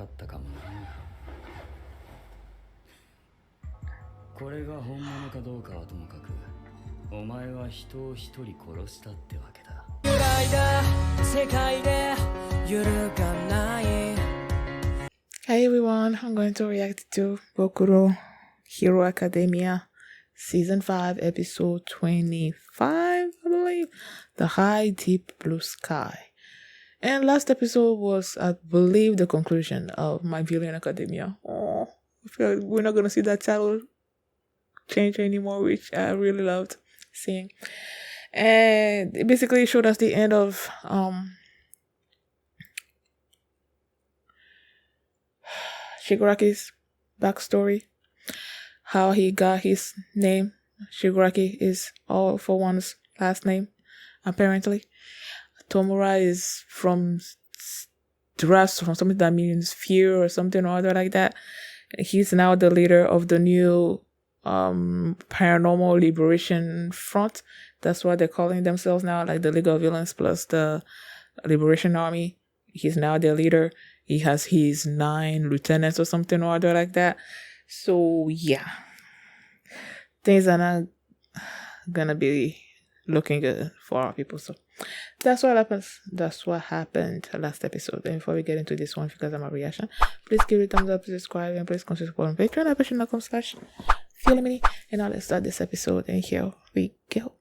かったかもな。これが本物かどうかはともかく、お前は人を一人殺したってわけだ。Hey everyone, I'm going to react to Boku Hero Academia Season 5, Episode 25, I believe. The High Deep Blue Sky. And last episode was, I believe, the conclusion of My Villain Academia. Oh, I feel like we're not going to see that title change anymore, which I really loved seeing. And it basically showed us the end of Shigaraki's backstory, how he got his name. Shigaraki is All for One's last name, apparently. Tomura is from Dress, from something that means fear or something or other like that. He's now the leader of the new Paranormal Liberation Front. That's what they're calling themselves now, like the League of Villains plus the Liberation Army. He's now their leader. He has his 9 lieutenants or something or other like that. So yeah, things are not gonna be looking good for our people. So that's what happens. That's what happened last episode. And before we get into this one, because I'm a reaction, please give it a thumbs up, subscribe, and please consider supporting Patreon at patreon.com/feelingmini. And now let's start this episode. And here we go.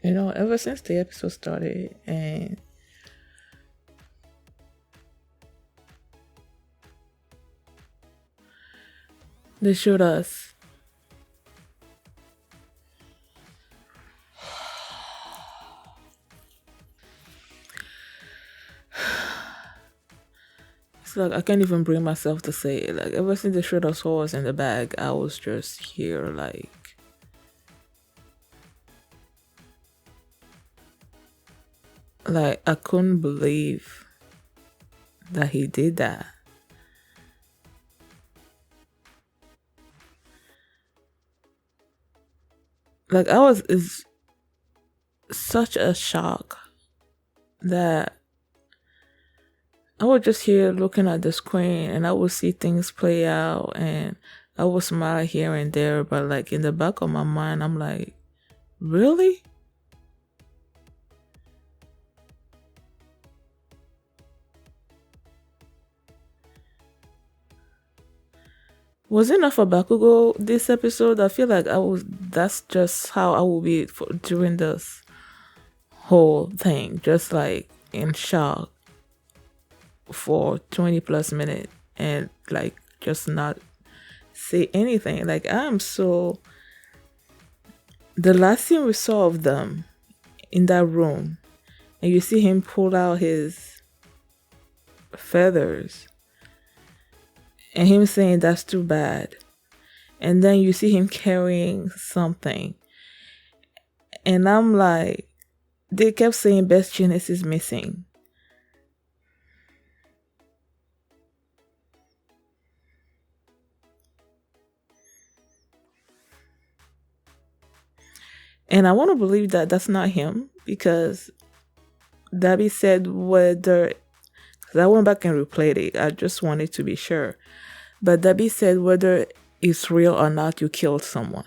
You know, ever since the episode started and they showed us it's like I can't even bring myself to say it. Like ever since they showed us horse in the bag, I was just here like I couldn't believe that he did that. Like I was is such a shock that I was just here looking at the screen and I would see things play out and I would smile here and there, but like in the back of my mind I'm like, really? Was it enough for Bakugo this episode? I feel like that's just how I will be during this whole thing. Just like in shock for 20 plus minutes and like just not say anything. Like the last scene we saw of them in that room and you see him pull out his feathers and him saying that's too bad. And then you see him carrying something. And I'm like, they kept saying best genius is missing. And I want to believe that that's not him because Dabi said whether, because I went back and replayed it. I just wanted to be sure. But Dabi said whether it's real or not, you killed someone.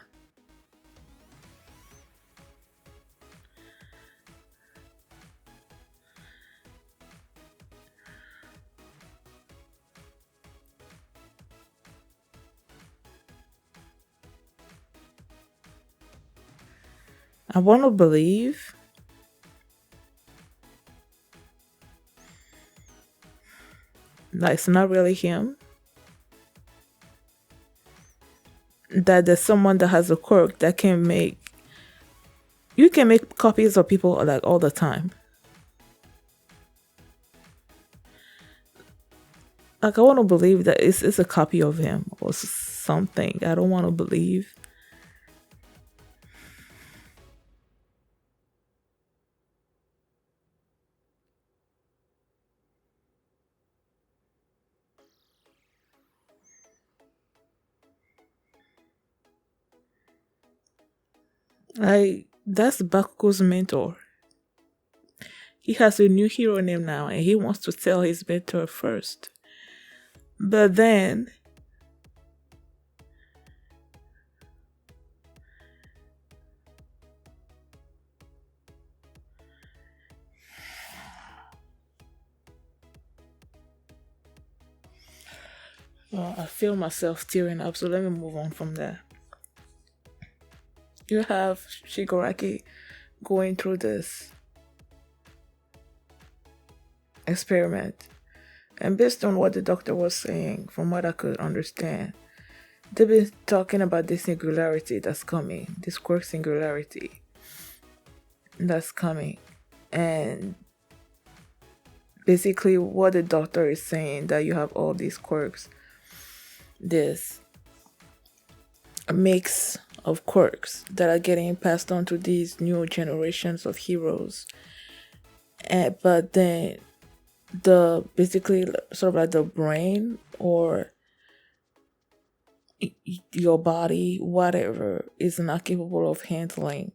I want to believe that it's not really him. that there's someone that has a quirk that can make you can make copies of people like all the time. Like I want to believe that it's a copy of him or something. I don't want to believe. Like that's Bakugo's mentor. He has a new hero name now, and he wants to tell his mentor first. But then well, I feel myself tearing up, so let me move on from that. You have Shigaraki going through this experiment. And based on what the doctor was saying, from what I could understand, they've been talking about this singularity that's coming, this quirk singularity that's coming. And basically, what the doctor is saying, that you have all these quirks, this mix of quirks that are getting passed on to these new generations of heroes. But then the basically sort of like the brain or your body, whatever, is not capable of handling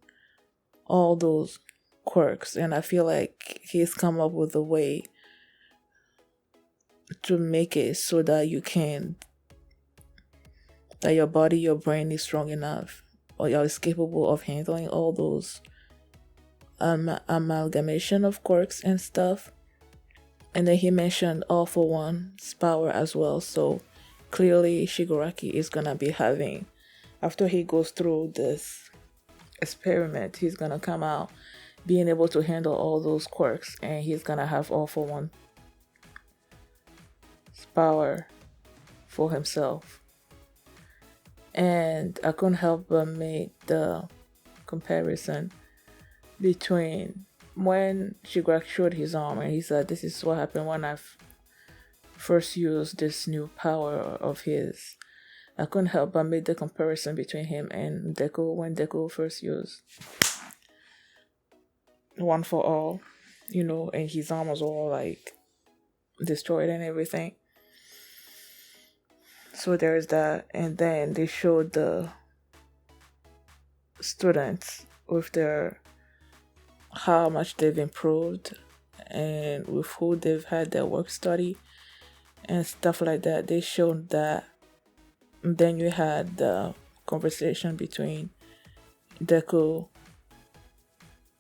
all those quirks. And I feel like he's come up with a way to make it so that that your body, your brain is strong enough or is capable of handling all those amalgamation of quirks and stuff. And then he mentioned All for One's power as well. So clearly Shigaraki is gonna be having, after he goes through this experiment, he's gonna come out being able to handle all those quirks, and he's gonna have All for One's power for himself. And I couldn't help but make the comparison between when Shigaraki showed his arm and he said, "This is what happened when I first used this new power of his." I couldn't help but make the comparison between him and Deku when Deku first used One for All, and his arm was all like destroyed and everything. So there's that. And then they showed the students with their how much they've improved and with who they've had their work study and stuff like that. They showed that. And then you had the conversation between Deku,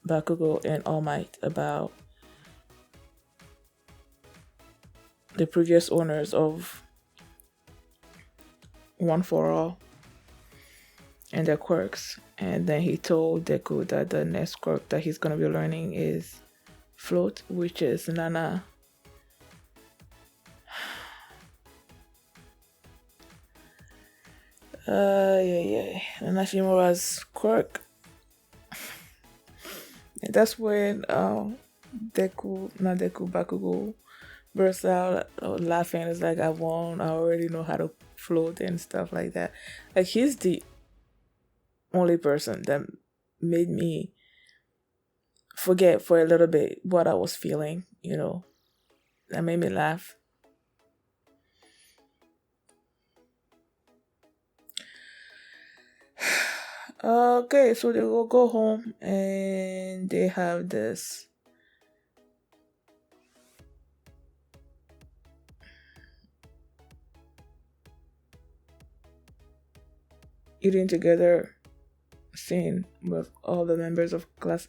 Bakugo, and All Might about the previous owners of One for All and their quirks. And then he told Deku that the next quirk that he's gonna be learning is Float, which is Nana. Nana Shimura's quirk. And that's when Bakugo bursts out laughing. It's like, I won, I already know how to float and stuff like that. Like, he's the only person that made me forget for a little bit what I was feeling, that made me laugh. Okay, so they will go home and they have this eating together scene with all the members of class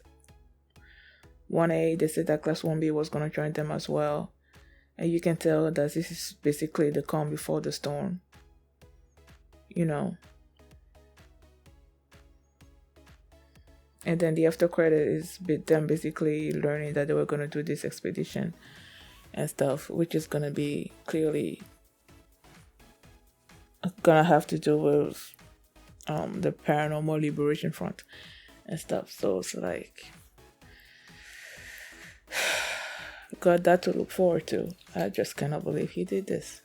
1A. They said that class 1B was going to join them as well. And you can tell that this is basically the calm before the storm. And then the after credit is them basically learning that they were going to do this expedition and stuff, which is going to be clearly going to have to do with the Paranormal Liberation Front and stuff. So it's like got that to look forward to. I just cannot believe he did this.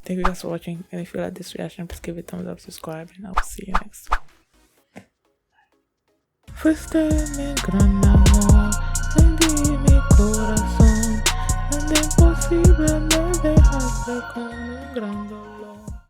Thank you guys for watching, and if you like this reaction, please give it a thumbs up, subscribe, and I will see you next time. Fuiste mi gran amor, vendí mi corazón, donde imposible me dejaste con un gran dolor.